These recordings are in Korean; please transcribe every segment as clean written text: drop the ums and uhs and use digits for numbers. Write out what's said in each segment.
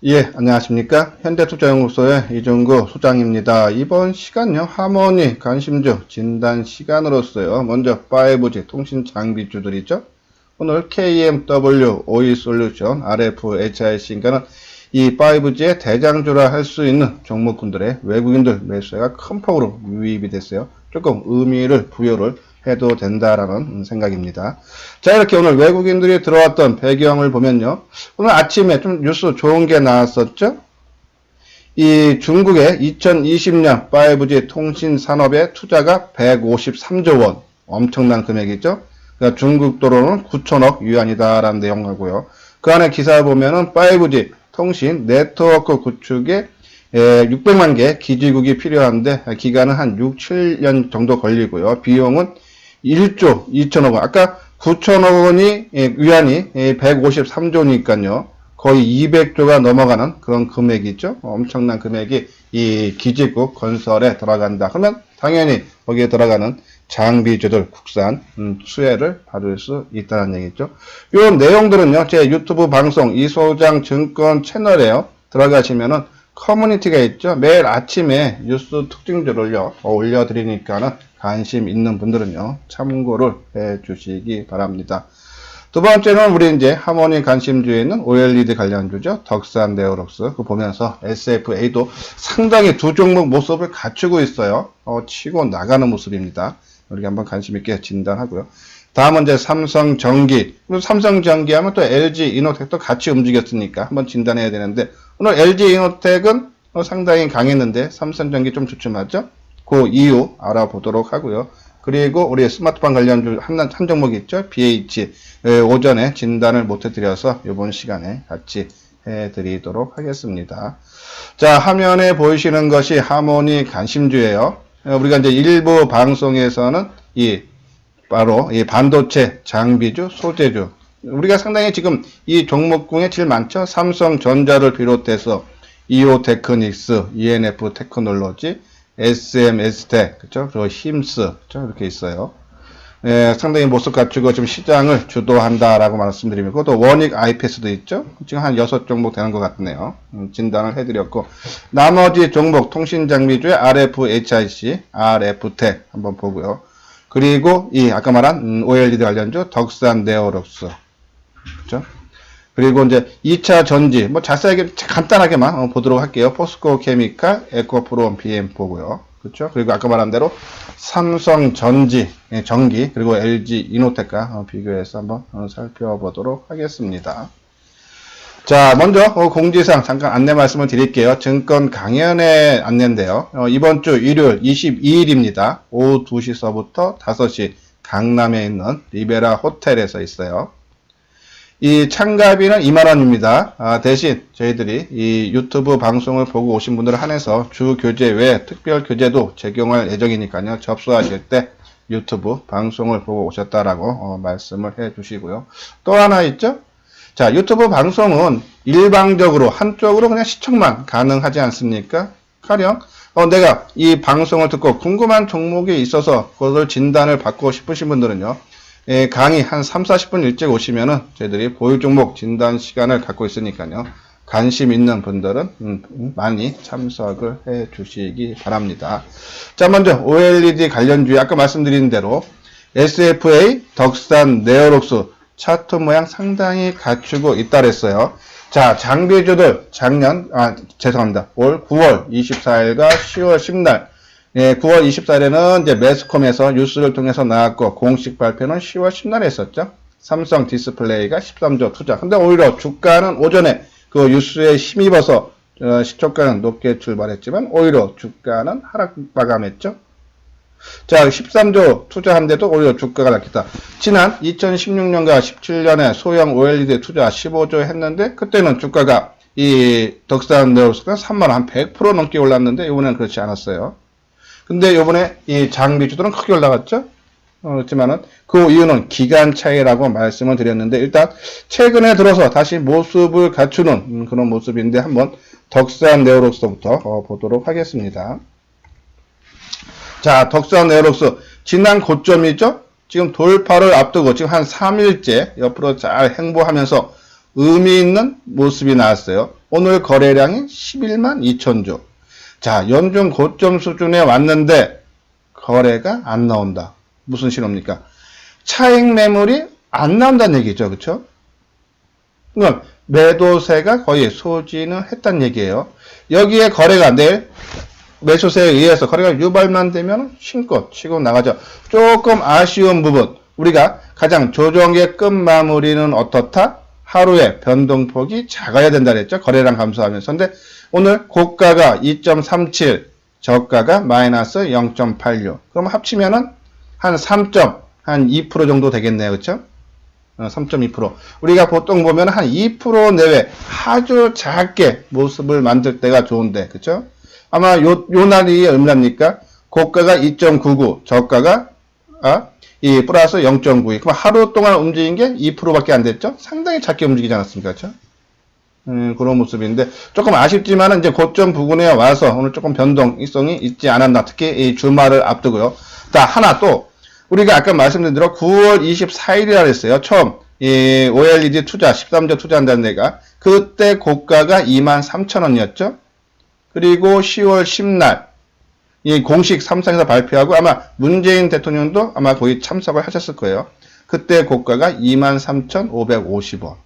예, 안녕하십니까. 현대투자연구소의 이종구 소장입니다. 이번 시간요, 하모니 관심주 진단 시간으로서요. 먼저 5G 통신 장비주들이죠. 오늘 KMW, OE솔루션, RFHIC인가는 이 5G의 대장주라 할 수 있는 종목군들의 외국인들 매수가 큰 폭으로 유입이 됐어요. 조금 의미를 부여를 해도 된다라는 생각입니다. 자, 이렇게 오늘 외국인들이 들어왔던 배경을 보면요. 오늘 아침에 좀 뉴스 좋은 게 나왔었죠? 이 중국의 2020년 5G 통신 산업의 투자가 153조 원. 엄청난 금액이죠? 그러니까 중국 도로는 9천억 유안이다라는 내용하고요. 그 안에 기사를 보면은 5G 통신 네트워크 구축에 600만 개 기지국이 필요한데 기간은 한 6, 7년 정도 걸리고요. 비용은 1조 2천억 원. 아까 9천억 원이 위안이 153조니까요. 거의 200조가 넘어가는 그런 금액이죠. 엄청난 금액이 이 기지국 건설에 들어간다. 그러면 당연히 거기에 들어가는 장비주들 국산 수혜를 받을 수 있다는 얘기죠. 이 내용들은요. 제 유튜브 방송 이소장 증권 채널에요. 들어가시면은 커뮤니티가 있죠. 매일 아침에 뉴스 특징들을요 올려드리니까는 관심 있는 분들은요 참고를 해 주시기 바랍니다. 두 번째는 우리 이제 하모니 관심주에 있는 OLED 관련주죠. 덕산 네오록스. 그 보면서 SFA도 상당히 두 종목 모습을 갖추고 있어요. 치고 나가는 모습입니다. 우리가 한번 관심 있게 진단하고요. 다음은 이제 삼성전기. 삼성전기 하면 또 LG이노텍도 같이 움직였으니까 한번 진단해야 되는데 오늘 LG이노텍은 상당히 강했는데 삼성전기 좀 주춤하죠? 그 이유 알아보도록 하고요. 그리고 우리 스마트폰 관련주 한 종목이 있죠? BH. 오전에 진단을 못 해드려서 이번 시간에 같이 해드리도록 하겠습니다. 자, 화면에 보이시는 것이 하모니 관심주예요. 우리가 이제 일부 방송에서는 바로 이 반도체 장비주, 소재주. 우리가 상당히 지금 이 종목군에 제일 많죠. 삼성전자를 비롯해서 이오테크닉스, ENF 테크놀로지, SMS텍, 그죠? 그리고 힘스, 그죠? 이렇게 있어요. 상당히 모습 갖추고 지금 시장을 주도한다라고 말씀드리면, 그것도 원익 IPS도 있죠? 지금 한 6종목 되는 것 같네요. 진단을 해드렸고, 나머지 종목 통신장비주의 RFHIC, RF텍 한번 보고요. 그리고 아까 말한 OLED 관련주 덕산 네오록스, 그렇죠? 그리고 이제 2차 전지 자세하게 간단하게만 보도록 할게요. 포스코 케미칼, 에코프로 BM 보고요. 그렇죠? 그리고 아까 말한 대로 삼성전지, 전기 그리고 LG 이노텍과 비교해서 한번 살펴보도록 하겠습니다. 자, 먼저 공지사항 잠깐 안내 말씀을 드릴게요. 증권 강연의 안내인데요. 이번 주 일요일 22일입니다. 오후 2시서부터 5시 강남에 있는 리베라 호텔에서 있어요. 이 참가비는 2만원입니다. 대신 저희들이 이 유튜브 방송을 보고 오신 분들을 한해서 주 교재 외에 특별 교재도 제공할 예정이니까요. 접수하실 때 유튜브 방송을 보고 오셨다라고 말씀을 해 주시고요. 또 하나 있죠? 자, 유튜브 방송은 일방적으로 한쪽으로 그냥 시청만 가능하지 않습니까? 가령 내가 이 방송을 듣고 궁금한 종목이 있어서 그것을 진단을 받고 싶으신 분들은요. 강의 한 3, 40분 일찍 오시면은 저희들이 보유 종목 진단 시간을 갖고 있으니까요. 관심 있는 분들은 많이 참석을 해 주시기 바랍니다. 자, 먼저 OLED 관련주에 아까 말씀드린 대로 SFA, 덕산, 네오록스 차트 모양 상당히 갖추고 있다 그랬어요. 자, 장비주들 죄송합니다. 올 9월 24일과 10월 10날 9월 24일에는 이제 매스컴에서 뉴스를 통해서 나왔고 공식 발표는 10월 10날에 했었죠. 삼성 디스플레이가 13조 투자. 근데 오히려 주가는 오전에 그 뉴스에 힘입어서 시초가는 높게 출발했지만 오히려 주가는 하락 마감했죠. 자, 13조 투자한데도 오히려 주가가 낮겠다. 지난 2016년과 17년에 소형 OLED 투자 15조 했는데 그때는 주가가 이 덕산 네오록스가 3만원 한 100% 넘게 올랐는데 이번에는 그렇지 않았어요. 근데 요번에 이 장비주들은 크게 올라갔죠? 그렇지만은 그 이유는 기간 차이라고 말씀을 드렸는데 일단 최근에 들어서 다시 모습을 갖추는 그런 모습인데 한번 덕산 네오록스부터 보도록 하겠습니다. 자, 덕산 네오록스 지난 고점이죠? 지금 돌파를 앞두고 지금 한 3일째 옆으로 잘 행보하면서 의미 있는 모습이 나왔어요. 오늘 거래량이 11만 2천주. 자, 연중 고점 수준에 왔는데 거래가 안 나온다. 무슨 신호입니까? 차익 매물이 안 나온다는 얘기죠. 그렇죠? 그럼 매도세가 거의 소진을 했다는 얘기예요. 여기에 거래가 내일 매수세에 의해서 거래가 유발만 되면 신고 치고 나가죠. 조금 아쉬운 부분, 우리가 가장 조정의 끝 마무리는 어떻다? 하루에 변동폭이 작아야 된다 그랬죠. 거래량 감소하면서. 근데 오늘 고가가 2.37, 저가가 마이너스 0.86. 그럼 합치면은 한 2% 정도 되겠네요. 그렇죠? 3.2%. 우리가 보통 보면 한 2% 내외 아주 작게 모습을 만들 때가 좋은데, 그렇죠? 아마 요 날이 얼마입니까? 고가가 2.99, 저가가 이 플러스 0.92. 그럼 하루 동안 움직인 게 2%밖에 안 됐죠? 상당히 작게 움직이지 않았습니까? 그렇죠? 그런 모습인데 조금 아쉽지만은 이제 고점 부근에 와서 오늘 조금 변동성이 있지 않았나. 특히 이 주말을 앞두고요. 자, 하나 또 우리가 아까 말씀드린 대로 9월 24일이라 그랬어요. 처음 이 OLED 투자 13조 투자한다는 데가 그때 고가가 23,000원이었죠. 그리고 10월 10날 이 공식 삼성에서 발표하고 아마 문재인 대통령도 아마 거의 참석을 하셨을 거예요. 그때 고가가 23,550원.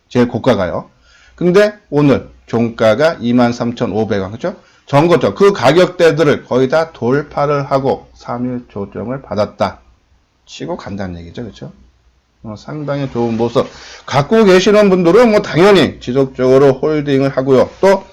제일 고가가요. 근데 오늘 종가가 23,500원. 그죠? 전고점 그 가격대들을 거의 다 돌파를 하고 3일 조정을 받았다 치고 간다는 얘기죠. 그렇죠? 상당히 좋은 모습 갖고 계시는 분들은 뭐 당연히 지속적으로 홀딩을 하고요. 또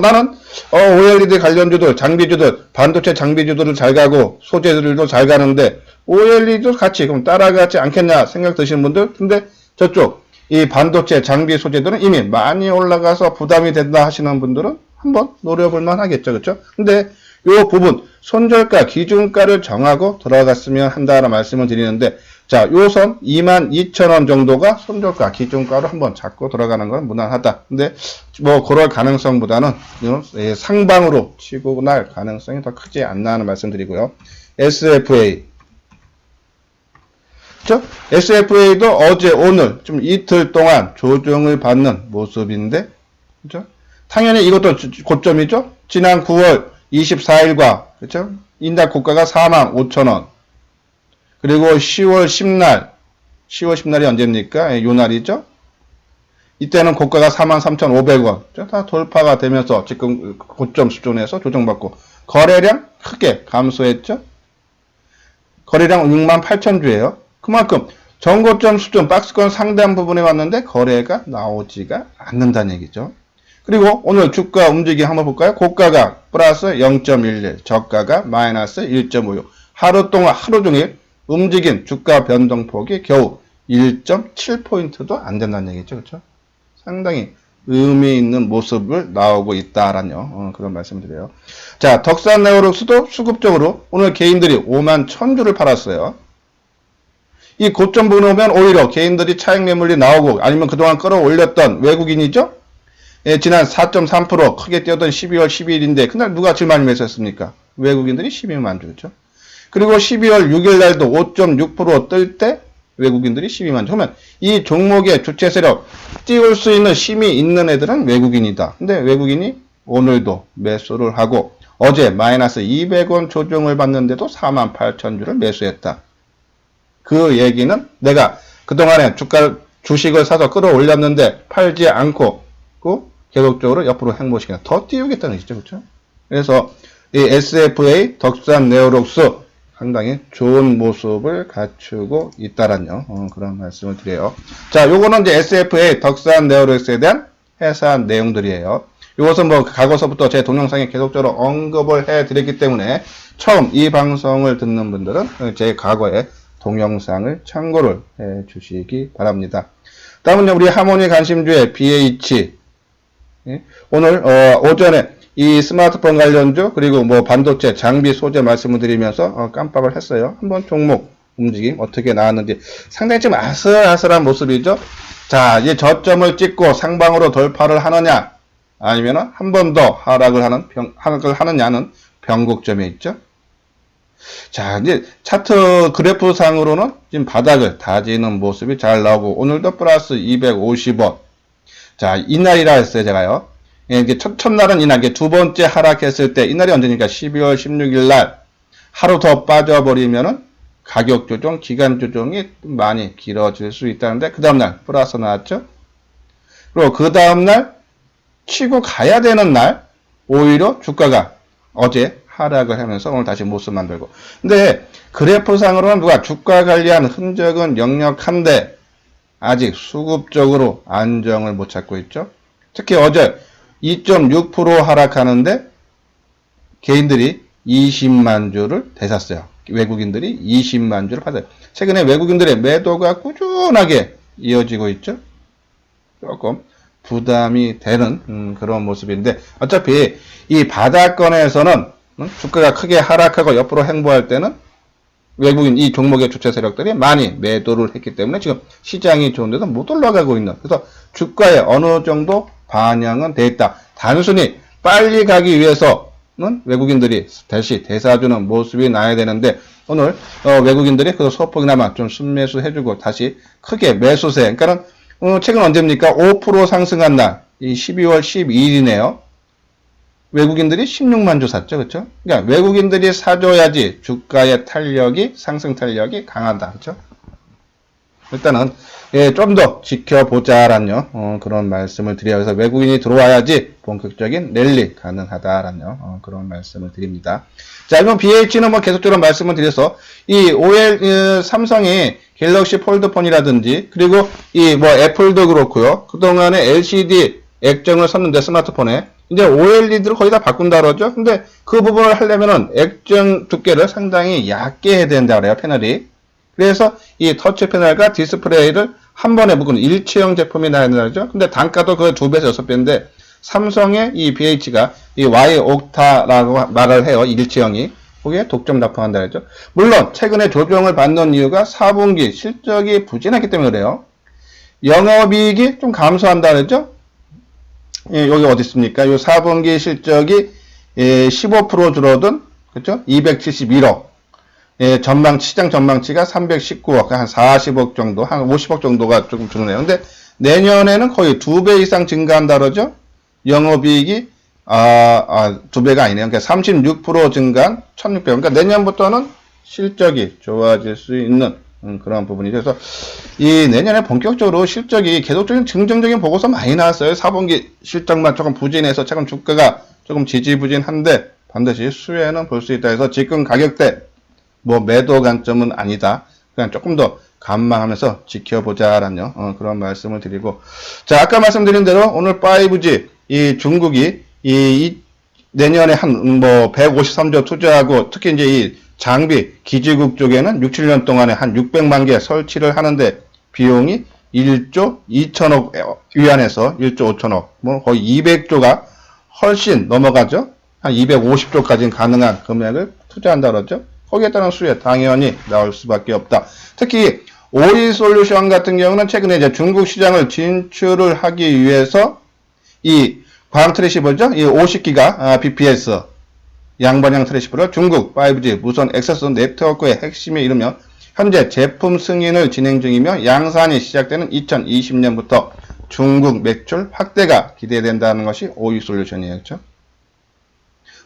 나는 OLED 관련주들, 장비주들, 반도체 장비주들을 잘 가고 소재들도 잘 가는데 OLED도 같이 그럼 따라가지 않겠냐 생각 드시는 분들, 근데 저쪽 이 반도체 장비 소재들은 이미 많이 올라가서 부담이 된다 하시는 분들은 한번 노려볼 만하겠죠. 그렇죠? 근데 요 부분 손절가 기준가를 정하고 들어갔으면 한다는 말씀을 드리는데, 자, 요 선 22,000원 정도가 손절가 기준가로 한번 잡고 들어가는 건 무난하다. 근데 뭐 그럴 가능성보다는 상방으로 치고 날 가능성이 더 크지 않나는 말씀드리고요. SFA 그렇죠? SFA도 어제 오늘 좀 이틀 동안 조정을 받는 모습인데, 그렇죠? 당연히 이것도 고점이죠. 지난 9월 24일과 그렇죠? 인당 고가가 45,000원. 그리고 10월 10날이 언제입니까? 요 날이죠. 이때는 고가가 43,500원. 다 돌파가 되면서 지금 고점 수준에서 조정받고 거래량 크게 감소했죠. 거래량 68,000주예요. 그만큼 전고점 수준 박스권 상단 부분에 왔는데 거래가 나오지가 않는다는 얘기죠. 그리고 오늘 주가 움직임 한번 볼까요? 고가가 플러스 0.11, 저가가 마이너스 1.56. 하루 동안 하루 종일 움직인 주가 변동폭이 겨우 1.7포인트도 안 된다는 얘기죠. 그렇죠? 상당히 의미 있는 모습을 나오고 있다라는 그런 말씀을 드려요. 자, 덕산 네오룩스도 수급적으로 오늘 개인들이 51,000주를 팔았어요. 이 고점 부분에 오면 오히려 개인들이 차익 매물이 나오고 아니면 그동안 끌어올렸던 외국인이죠. 예, 지난 4.3% 크게 뛰었던 12월 12일인데 그날 누가 제일 많이 매수했습니까? 외국인들이 12만 주. 그렇죠? 그리고 12월 6일 날도 5.6% 뜰 때 외국인들이 12만 주. 그러면 이 종목의 주체 세력 띄울 수 있는 힘이 있는 애들은 외국인이다. 근데 외국인이 오늘도 매수를 하고 어제 마이너스 200원 조정을 받는데도 48,000주를 매수했다. 그 얘기는 내가 그동안에 주식을 사서 끌어올렸는데 팔지 않고 계속적으로 옆으로 행보시키는 더 띄우겠다는 얘기죠. 그렇죠? 그래서 이 SFA 덕산 네오룩스 상당히 좋은 모습을 갖추고 있다라는 그런 말씀을 드려요. 자, 요거는 이제 SFA 덕산 네오룩스에 대한 해산 내용들이에요. 이것은 뭐 과거서부터 제 동영상에 계속적으로 언급을 해드렸기 때문에 처음 이 방송을 듣는 분들은 제 과거의 동영상을 참고를 해 주시기 바랍니다. 다음은 우리 하모니 관심주의 BH. 오늘 오전에 이 스마트폰 관련주 그리고 뭐 반도체 장비 소재 말씀을 드리면서 깜빡을 했어요. 한번 종목 움직임 어떻게 나왔는지 상당히 좀 아슬아슬한 모습이죠. 자, 이제 저점을 찍고 상방으로 돌파를 하느냐 아니면 한 번 더 하락을 하느냐는 변곡점에 있죠. 자, 이제 차트 그래프상으로는 지금 바닥을 다지는 모습이 잘 나오고, 오늘도 플러스 250원. 자, 이날이라 했어요, 제가요. 예, 이게 첫날은 이날, 두 번째 하락했을 때, 이날이 언제니까 12월 16일 날, 하루 더 빠져버리면은 가격 조정, 기간 조정이 많이 길어질 수 있다는데, 그 다음날 플러스 나왔죠? 그리고 그 다음날 치고 가야 되는 날, 오히려 주가가 어제 하락을 하면서 오늘 다시 모습 만들고. 근데 그래프상으로는 누가 주가 관리한 흔적은 역력한데 아직 수급적으로 안정을 못 찾고 있죠. 특히 어제 2.6% 하락하는데 개인들이 20만 주를 대샀어요. 외국인들이 20만 주를 받아요. 최근에 외국인들의 매도가 꾸준하게 이어지고 있죠. 조금 부담이 되는 그런 모습인데, 어차피 이 바닥권에서는 주가가 크게 하락하고 옆으로 행보할 때는 외국인 이 종목의 주체 세력들이 많이 매도를 했기 때문에 지금 시장이 좋은데도 못 올라가고 있는, 그래서 주가에 어느 정도 반영은 돼 있다. 단순히 빨리 가기 위해서는 외국인들이 다시 대사주는 모습이 나야 되는데, 오늘 외국인들이 그 소폭이나마 좀 순매수 해주고 다시 크게 매수세, 그러니까는 최근 언제입니까? 5% 상승한 날, 이 12월 12일이네요. 외국인들이 16만 주 샀죠, 그렇죠? 그러니까 외국인들이 사줘야지 주가의 탄력이, 상승 탄력이 강하다, 그렇죠? 일단은 좀 더 지켜보자라는 그런 말씀을 드려요. 그래서 외국인이 들어와야지 본격적인 랠리 가능하다라는 그런 말씀을 드립니다. 자, 이건 BH는 뭐 계속적으로 말씀을 드려서 이 OL 삼성이 갤럭시 폴드폰이라든지, 그리고 이 뭐 애플도 그렇고요. 그동안에 LCD 액정을 썼는데 스마트폰에 이제 OLED를 거의 다 바꾼다 그러죠. 근데 그 부분을 하려면은 액정 두께를 상당히 얇게 해야 된다 그래요, 패널이. 그래서 이 터치 패널과 디스플레이를 한 번에 묶은 일체형 제품이 나야 된다죠. 근데 단가도 그 2배에서 6배인데 삼성의 이 BH가 이 Y-옥타라고 말을 해요. 일체형이. 거기에 독점 납품한다 그랬죠. 물론 최근에 조정을 받는 이유가 4분기 실적이 부진했기 때문에 그래요. 영업이익이 좀 감소한다 그랬죠. 예, 여기 어디 있습니까? 요 4분기 실적이 15% 줄어든, 그렇죠? 271억. 예, 시장 전망치가 319억, 한 40억 정도, 한 50억 정도가 조금 줄어네요. 근데 내년에는 거의 2배 이상 증가한다 그러죠? 영업이익이, 2배가 아니네요. 그러니까 36% 증가한 1600억. 그러니까 내년부터는 실적이 좋아질 수 있는 그런 부분이죠. 그래서 이 내년에 본격적으로 실적이 계속적인 긍정적인 보고서 많이 나왔어요. 4분기 실적만 조금 부진해서 최근 주가가 조금 지지부진한데 반드시 수혜는 볼 수 있다 해서 지금 가격대 뭐 매도 관점은 아니다. 그냥 조금 더 관망하면서 지켜보자라는 그런 말씀을 드리고, 자, 아까 말씀드린 대로 오늘 5G 이 중국이 내년에 한 뭐 153조 투자하고, 특히 이제 이 장비 기지국 쪽에는 6, 7년 동안에 한 600만 개 설치를 하는데 비용이 1조 2천억 위안에서 1조 5천억, 뭐 거의 200조가 훨씬 넘어가죠. 한 250조까지는 가능한 금액을 투자한다 그러죠. 거기에 따른 수혜 당연히 나올 수밖에 없다. 특히 오이솔루션 같은 경우는 최근에 이제 중국 시장을 진출을 하기 위해서 이 광 트랜시버죠. 이 50기가 bps 양반형 트랜시버를 중국 5G 무선 액세스 네트워크의 핵심에 이르며 현재 제품 승인을 진행 중이며 양산이 시작되는 2020년부터 중국 매출 확대가 기대된다는 것이 오이솔루션이에요. 그렇죠?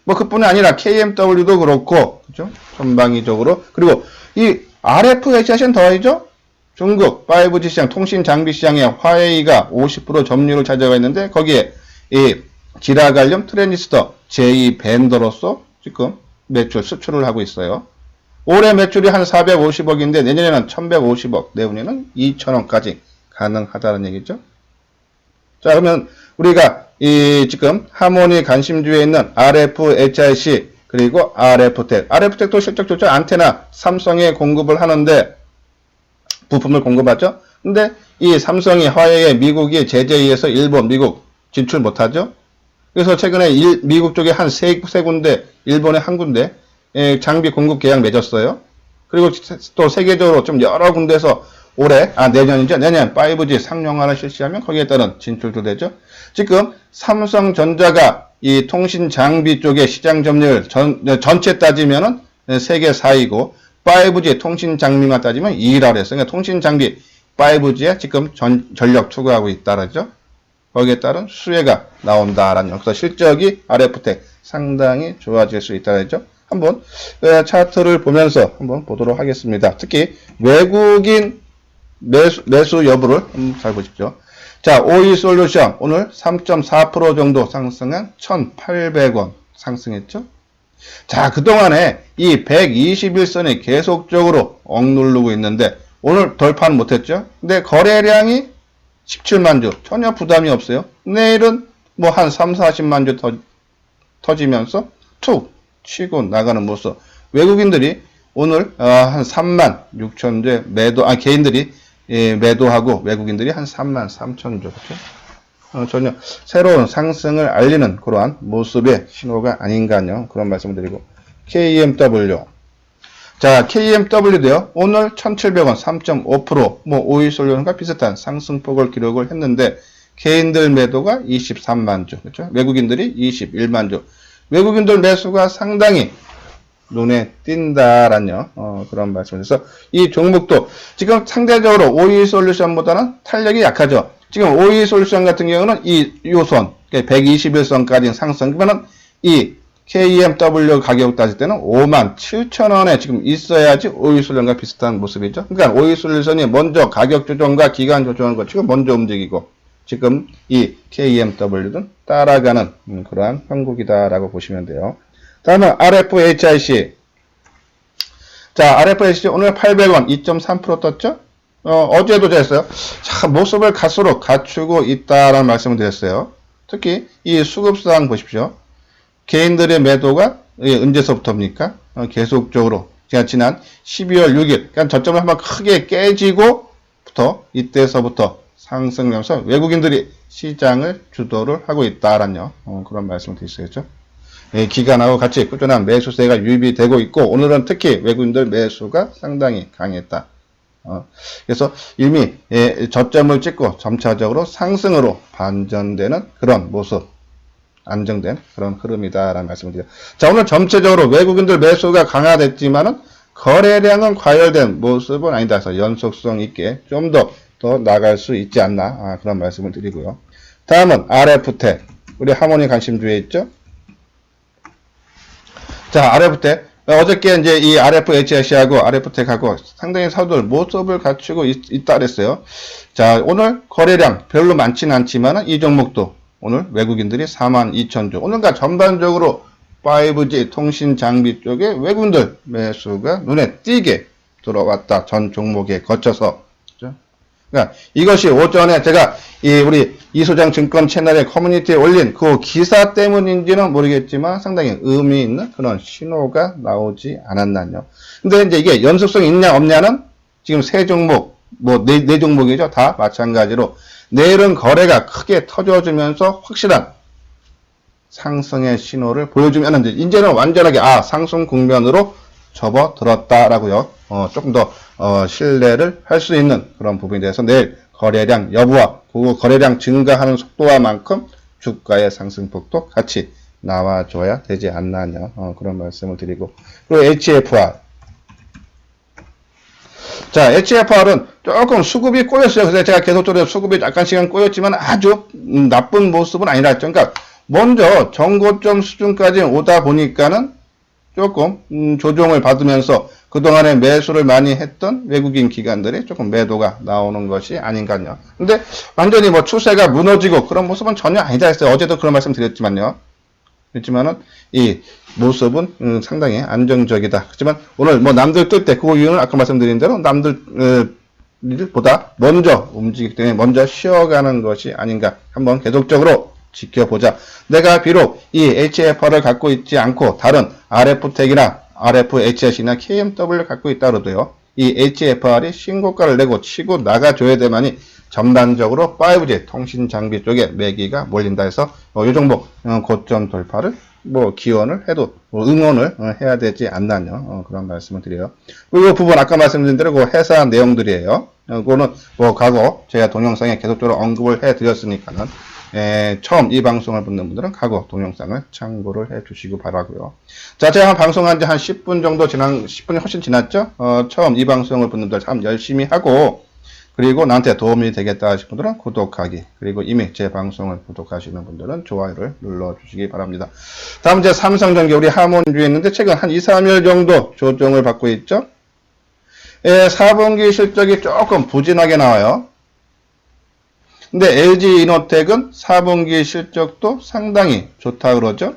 뭐 그뿐이 아니라 KMW도 그렇고, 그죠? 전방위적으로. 그리고 이 RFHC는 더하죠? 중국 5G 시장, 통신 장비 시장에 화웨이가 50% 점유율을 차지하고 있는데 거기에 이 기라 관련 트랜지스터 제2 벤더로서 지금 매출 수출을 하고 있어요. 올해 매출이 한 450억인데 내년에는 1150억, 내후년에는 2천억까지 가능하다는 얘기죠. 자, 그러면 우리가 이 지금 하모니 관심주에 있는 RFHIC 그리고 RF텍, RF텍도 실적 좋죠. 안테나 삼성에 공급을 하는데 부품을 공급하죠. 근데 이 삼성이 화웨이에 미국이 제재에 의해서 일본, 미국 진출 못하죠. 그래서 최근에 미국 쪽에 한 세 군데, 일본에 한 군데 장비 공급 계약 맺었어요. 그리고 또 세계적으로 좀 여러 군데에서 올해, 내년이죠. 내년 5G 상용화를 실시하면 거기에 따른 진출도 되죠. 지금 삼성전자가 이 통신 장비 쪽의 시장 점유율 전체 따지면은 세계 4위고 5G 통신 장비만 따지면 2위라 그랬어요. 그러니까 통신 장비 5G에 지금 전력 투구하고 있다라죠. 거기에 따른 수혜가 나온다라는 그래서 실적이 RF텍 상당히 좋아질 수 있다라죠. 한번 차트를 보면서 한번 보도록 하겠습니다. 특히 외국인 매수 여부를 한번 잘 보십시오. 자, OE솔루션 오늘 3.4% 정도 상승한 1,800원 상승했죠. 자, 그동안에 이 121선이 계속적으로 억누르고 있는데 오늘 돌파는 못했죠. 근데 거래량이 17만 주 전혀 부담이 없어요. 내일은 뭐 한 3, 40만 주 터지면서 툭 치고 나가는 모습. 외국인들이 오늘 한 3만 6천 주 개인들이 매도하고 외국인들이 한 3만 3천 주 그렇죠? 전혀 새로운 상승을 알리는 그러한 모습의 신호가 아닌가요? 그런 말씀을 드리고 KMW 자, KMW도요. 오늘 1,700원 3.5% 뭐 OE솔루션과 비슷한 상승폭을 기록을 했는데 개인들 매도가 23만 주 그렇죠? 외국인들이 21만 주 외국인들 매수가 상당히 눈에 띈다라는 그런 말씀이어서 이 종목도 지금 상대적으로 OE솔루션보다는 탄력이 약하죠. 지금 OE솔루션 같은 경우는 이 요선 121선까지 상승 그러면은 이 KMW 가격 따질 때는 57,000원에 지금 있어야지 OE솔루션과 비슷한 모습이죠. 그러니까 OE솔루션이 먼저 가격 조정과 기간 조정을 거치고 먼저 움직이고 지금 이 KMW는 따라가는 그러한 형국이다라고 보시면 돼요. 다음은 RFHIC. 자, RFHIC 오늘 800원 2.3% 떴죠? 어제도 됐어요. 자, 모습을 갈수록 갖추고 있다라는 말씀을 드렸어요. 특히 이 수급상 보십시오. 개인들의 매도가 언제서부터입니까? 계속적으로 제가 지난 12월 6일 그러니까 저점을 한번 크게 깨지고부터 이때서부터 상승하면서 외국인들이 시장을 주도를 하고 있다라는 그런 말씀을 드리겠죠. 기간하고 같이 꾸준한 매수세가 유입이 되고 있고 오늘은 특히 외국인들 매수가 상당히 강했다. 그래서 이미 저점을 찍고 점차적으로 상승으로 반전되는 그런 모습 안정된 그런 흐름이다라는 말씀을 드려요. 자, 오늘 전체적으로 외국인들 매수가 강화됐지만은 거래량은 과열된 모습은 아니다. 그래서 연속성 있게 좀 더 나갈 수 있지 않나 그런 말씀을 드리고요. 다음은 RF텍 우리 하모니 관심주에 있죠. 자, RF텍 어저께 이제 이 RFHIC하고 RF텍하고 상당히 사들 모습을 갖추고 있다 그랬어요. 자, 오늘 거래량 별로 많지는 않지만 이 종목도 오늘 외국인들이 42,000주 오늘과 전반적으로 5G 통신 장비 쪽에 외국인들 매수가 눈에 띄게 들어왔다. 전 종목에 거쳐서 그러니까 이것이 오전에 제가 우리 이소장 증권 채널의 커뮤니티에 올린 그 기사 때문인지는 모르겠지만 상당히 의미 있는 그런 신호가 나오지 않았나요. 근데 이제 이게 연속성이 있냐 없냐는 지금 세 종목 네 종목이죠. 다 마찬가지로 내일은 거래가 크게 터져주면서 확실한 상승의 신호를 보여주면 이제는 완전하게 상승 국면으로 접어들었다라고요. 조금 더 신뢰를 할 수 있는 그런 부분에 대해서 내일 거래량 여부와 그 거래량 증가하는 속도와 만큼 주가의 상승폭도 같이 나와줘야 되지 않나요. 그런 말씀을 드리고 그리고 HFR 자, HFR은 조금 수급이 꼬였어요. 그래서 제가 계속적으로 수급이 약간씩은 꼬였지만 아주 나쁜 모습은 아니라 그러니까 먼저 전고점 수준까지 오다 보니까는 조금 조정을 받으면서 그동안에 매수를 많이 했던 외국인 기관들이 조금 매도가 나오는 것이 아닌가요. 근데 완전히 추세가 무너지고 그런 모습은 전혀 아니다 했어요. 어제도 그런 말씀 드렸지만요. 그렇지만은 이 모습은 상당히 안정적이다. 그렇지만 오늘 남들 뜰 때 그 이유는 아까 말씀드린 대로 남들보다 먼저 움직이기 때문에 먼저 쉬어가는 것이 아닌가. 한번 계속적으로 지켜보자. 내가 비록 이 HFR을 갖고 있지 않고 다른 RF텍이나 RFHIC나 KMW를 갖고 있다 그러도요. 이 HFR이 신고가를 내고 치고 나가줘야 되만이 전반적으로 5G 통신 장비 쪽에 매기가 몰린다 해서 이 종목 고점 돌파를 기원을 해도 응원을 해야 되지 않나요. 그런 말씀을 드려요. 그리고 이 부분 아까 말씀드린 대로 그 회사 내용들이에요. 그거는 과거 제가 동영상에 계속적으로 언급을 해 드렸으니까는 처음 이 방송을 듣는 분들은 과거 동영상을 참고를 해 주시기 바라고요. 자, 제가 방송한 지 한 10분 정도 10분이 훨씬 지났죠? 처음 이 방송을 듣는 분들 참 열심히 하고, 그리고 나한테 도움이 되겠다 하시는 분들은 구독하기, 그리고 이미 제 방송을 구독하시는 분들은 좋아요를 눌러주시기 바랍니다. 다음 이제 삼성전기 우리 하모니주에 있는데 최근 한 2, 3일 정도 조정을 받고 있죠. 4분기 실적이 조금 부진하게 나와요. 근데 LG이노텍은 4분기 실적도 상당히 좋다 그러죠.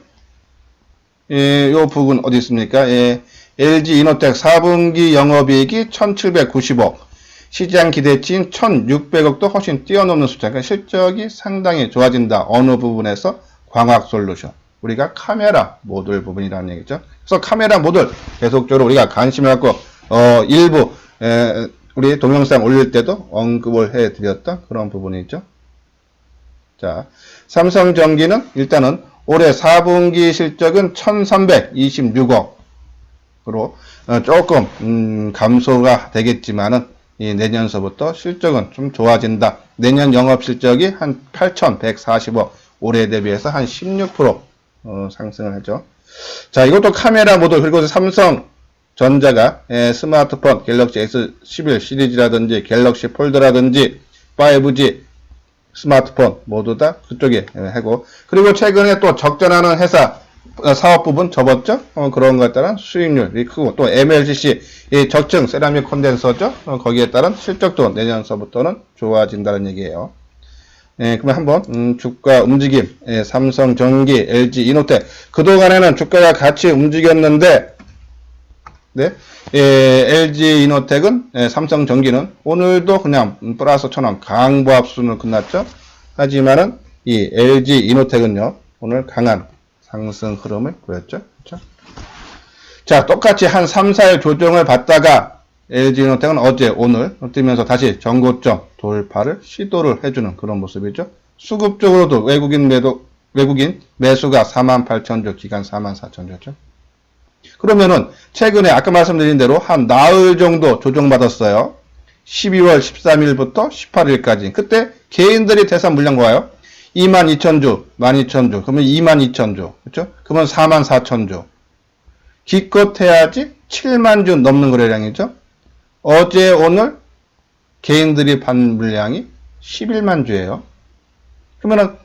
요 부분 어디 있습니까? LG이노텍 4분기 영업이익이 1790억, 시장 기대치인 1600억도 훨씬 뛰어넘는 숫자. 그러니까 실적이 상당히 좋아진다. 어느 부분에서? 광학솔루션. 우리가 카메라 모듈 부분이라는 얘기죠. 그래서 카메라 모듈 계속적으로 우리가 관심을 갖고 일부 우리 동영상 올릴 때도 언급을 해드렸던 그런 부분이죠. 자, 삼성전기는 일단은 올해 4분기 실적은 1326억으로 조금 감소가 되겠지만은 이 내년서부터 실적은 좀 좋아진다. 내년 영업 실적이 한 8140억, 올해 대비해서 한 16% 상승을 하죠. 자, 이것도 카메라 모듈, 그리고 삼성전자가 스마트폰 갤럭시 S11 시리즈라든지 갤럭시 폴드라든지 5G 스마트폰 모두 다 그쪽에 하고, 그리고 최근에 또 적전하는 회사 사업 부분 접었죠. 그런 것에 따른 수익률이 크고, 또 MLCC 이 적층 세라믹 콘덴서죠. 거기에 따른 실적도 내년서부터는 좋아진다는 얘기예요. 그러면 한번 주가 움직임, 삼성전기, LG이노텍 그동안에는 주가가 같이 움직였는데, 네, LG이노텍은 삼성전기는 오늘도 그냥 플러스 1000원 강보합순으로 끝났죠. 하지만은 이 LG이노텍은요 오늘 강한 상승 흐름을 보였죠. 그렇죠? 자, 똑같이 한 3, 4일 조정을 받다가 LG이노텍은 어제 오늘 뛰면서 다시 전고점 돌파를 시도를 해주는 그런 모습이죠. 수급 쪽으로도 외국인 매수가 48,000주, 기간 44,000주죠. 그러면은 최근에 아까 말씀드린 대로 한 나흘 정도 조정받았어요. 12월 13일부터 18일까지. 그때 개인들이 대상 물량 봐요. 22,000주, 12,000주, 그러면 22,000주, 그렇죠? 그러면 44,000주. 기껏 해야지 7만 주 넘는 거래량이죠. 어제 오늘 개인들이 반 물량이 11만 주예요. 그러면은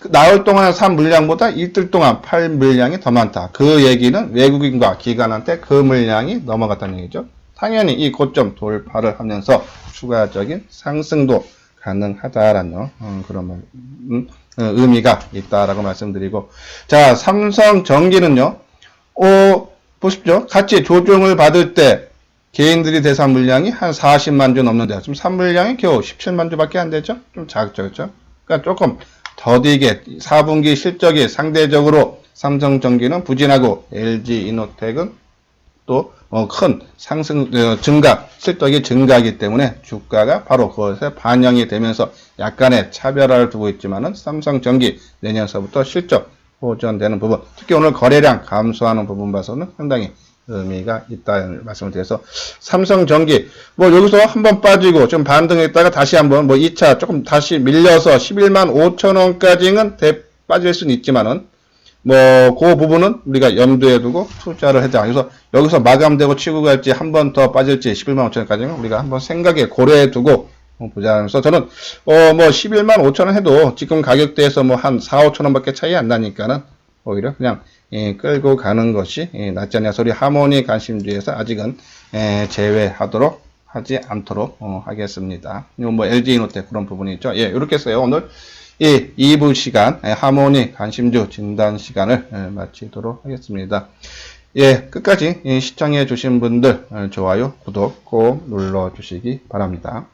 나흘 동안 산 물량보다 이틀 동안 팔 물량이 더 많다. 그 얘기는 외국인과 기관한테 그 물량이 넘어갔다는 얘기죠. 당연히 이 고점 돌파를 하면서 추가적인 상승도 가능하다라는 그런 의미가 있다라고 말씀드리고, 자, 삼성전기는요, 보십시오. 같이 조정을 받을 때 개인들이 대상 물량이 한 40만 주 넘는데 지금 산 물량이 겨우 17만 주밖에 안 되죠. 좀 작죠, 그렇죠? 그러니까 조금 더디게 4분기 실적이 상대적으로 삼성전기는 부진하고 LG이노텍은 또 큰 상승 실적이 증가하기 때문에 주가가 바로 그것에 반영이 되면서 약간의 차별화를 두고 있지만은 삼성전기 내년서부터 실적 호전되는 부분, 특히 오늘 거래량 감소하는 부분 봐서는 상당히 의미가 있다는 말씀을 드려서 삼성전기 여기서 한번 빠지고 좀 반등했다가 다시 한번 2차 조금 다시 밀려서 11만 5천 원까지는 빠질 수는 있지만은 그 부분은 우리가 염두에 두고 투자를 하자. 그래서 여기서 마감되고 치고 갈지 한 번 더 빠질지 11만 5천 원까지는 우리가 한번 생각에 고려해 두고 보자. 그래서 저는 11만 5천 원 해도 지금 가격대에서 한 4, 5천 원밖에 차이 안 나니까는 오히려 그냥 끌고 가는 것이 낫지 않냐. 소리 하모니 관심주에서 아직은 제외하도록 하지 않도록 하겠습니다. LG이노텍 그런 부분이 있죠. 이렇게 해서요. 오늘 2부 시간 하모니 관심주 진단 시간을 마치도록 하겠습니다. 끝까지 시청해 주신 분들 좋아요, 구독 꼭 눌러 주시기 바랍니다.